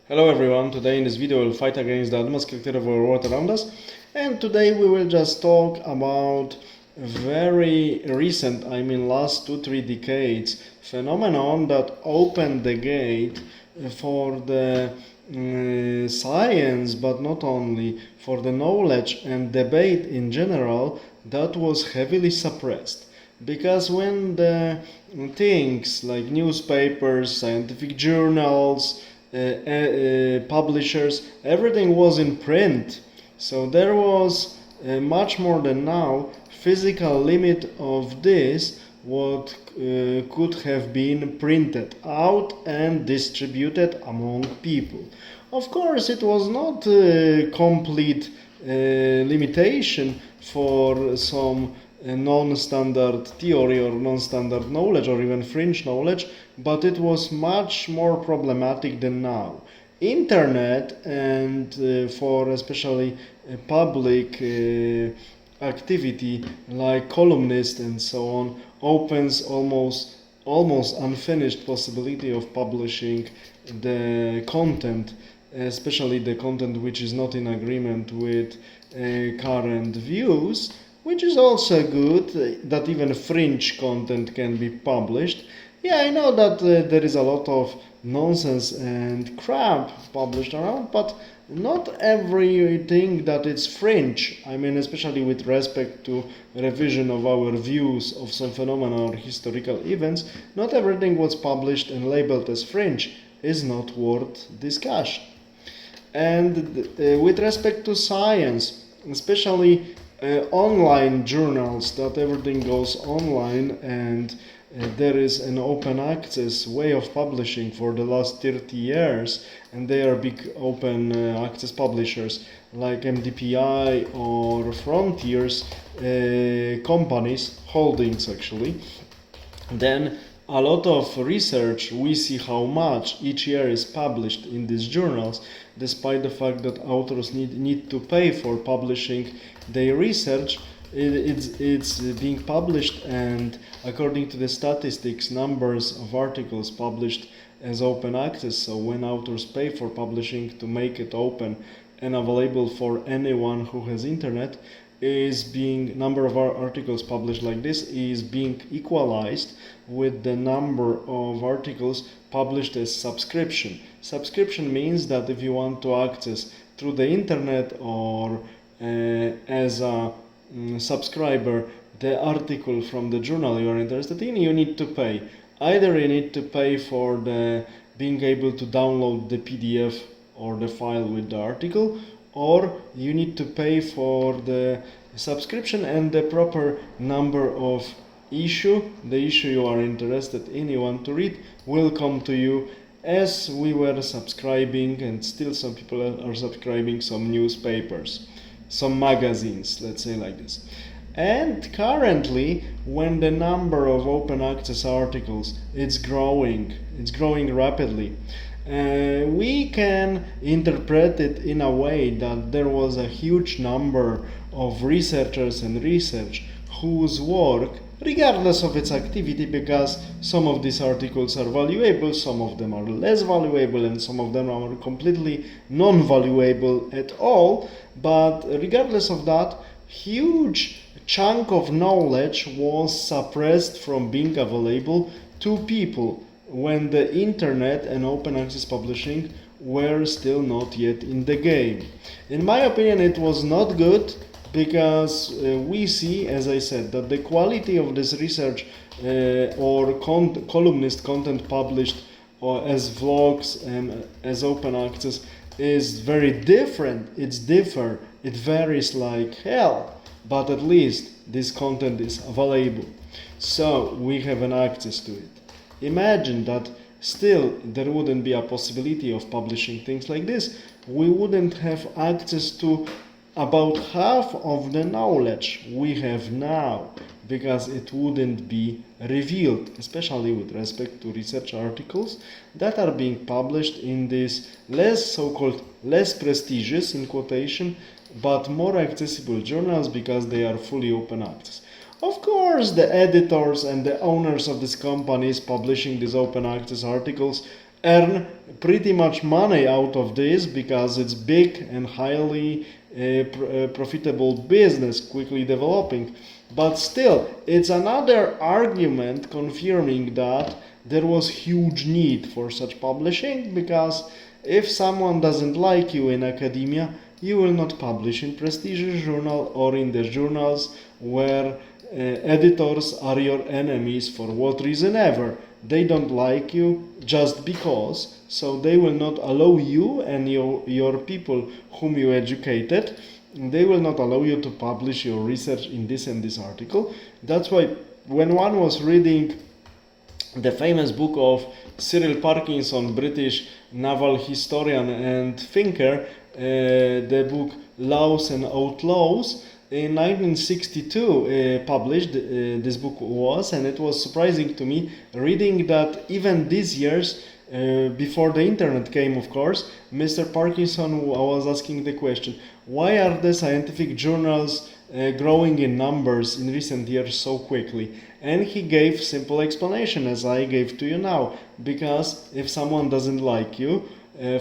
Hello everyone, today in this video we'll fight against the atmosphere of our world around us, and today we will just talk about very recent, last 2-3 decades, phenomenon that opened the gate for the science, but not only, for the knowledge and debate in general that was heavily suppressed. Because when the things like newspapers, scientific journals, publishers, everything was in print, so there was much more than now physical limit of this what could have been printed out and distributed among people. Of course, it was not a complete limitation for some non-standard theory or non-standard knowledge or even fringe knowledge, but it was much more problematic than now. Internet and for especially public activity like columnists and so on opens almost unfinished possibility of publishing the content, especially the content which is not in agreement with current views, which is also good that even fringe content can be published. Yeah, I know that there is a lot of nonsense and crap published around, but not everything that is fringe, especially with respect to revision of our views of some phenomena or historical events, not everything what's published and labeled as fringe is not worth discussion. And with respect to science, especially online journals, that everything goes online, and there is an open access way of publishing for the last 30 years, and they are big open access publishers like MDPI or Frontiers companies, holdings actually. Then a lot of research, we see how much each year is published in these journals, despite the fact that authors need to pay for publishing their research. It's being published, and according to the statistics, numbers of articles published as open access, so when authors pay for publishing to make it open and available for anyone who has internet, is being number of articles published like this is being equalized with the number of articles published as subscription. Subscription means that if you want to access through the internet or as a subscriber the article from the journal you are interested in, you need to pay. Either you need to pay for the being able to download the PDF or the file with the article, or you need to pay for the subscription and the proper number of the issue you are interested in, you want to read, will come to you, as we were subscribing, and still some people are subscribing, some newspapers, some magazines, let's say like this. And currently, when the number of open access articles it's growing rapidly, we can interpret it in a way that there was a huge number of researchers and research whose work, regardless of its activity, because some of these articles are valuable, some of them are less valuable, and some of them are completely non-valuable at all, but regardless of that, huge chunk of knowledge was suppressed from being available to people when the internet and open access publishing were still not yet in the game. In my opinion, it was not good, because we see, as I said, that the quality of this research or columnist content published or as vlogs and as open access is very different. It varies like hell, but at least this content is available, so we have an access to it. Imagine that still there wouldn't be a possibility of publishing things like this. We wouldn't have access to about half of the knowledge we have now, because it wouldn't be revealed, especially with respect to research articles that are being published in these so-called less prestigious, in quotation, but more accessible journals, because they are fully open access. Of course, the editors and the owners of these companies publishing these open access articles earn pretty much money out of this because it's big and highly profitable business, quickly developing. But still, it's another argument confirming that there was huge need for such publishing, because if someone doesn't like you in academia, you will not publish in prestigious journal or in the journals where editors are your enemies for what reason ever. They don't like you just because, so they will not allow you and your people whom you educated, they will not allow you to publish your research in this and this article. That's why when one was reading the famous book of Cyril Parkinson, British naval historian and thinker, the book Laws and Outlaws, in 1962 published, this book was, and it was surprising to me reading that even these years, before the internet came, of course, Mr. Parkinson was asking the question, why are the scientific journals growing in numbers in recent years so quickly? And he gave simple explanation, as I gave to you now, because if someone doesn't like you,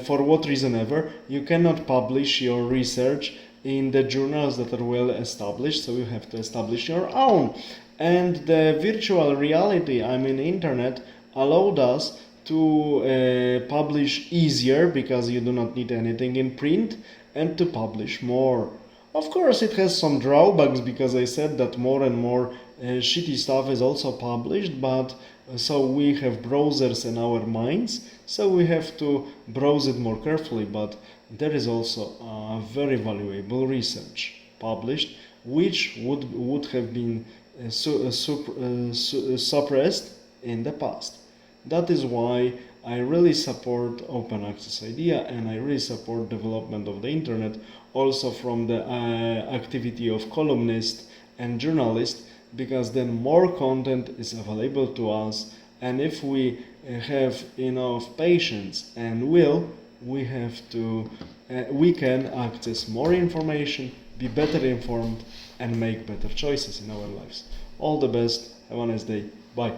for what reason ever, you cannot publish your research in the journals that are well established, so you have to establish your own. And the virtual reality, I mean internet, allowed us to publish easier because you do not need anything in print, and to publish more. Of course, it has some drawbacks because I said that more and more shitty stuff is also published, but so we have browsers in our minds, so we have to browse it more carefully. But there is also very valuable research published, which would have been suppressed in the past. That is why I really support open access idea, and I really support development of the internet, also from the activity of columnist and journalist, because then more content is available to us, and if we have enough patience and will, we can access more information, be better informed, and make better choices in our lives. All the best. Have a nice day. Bye.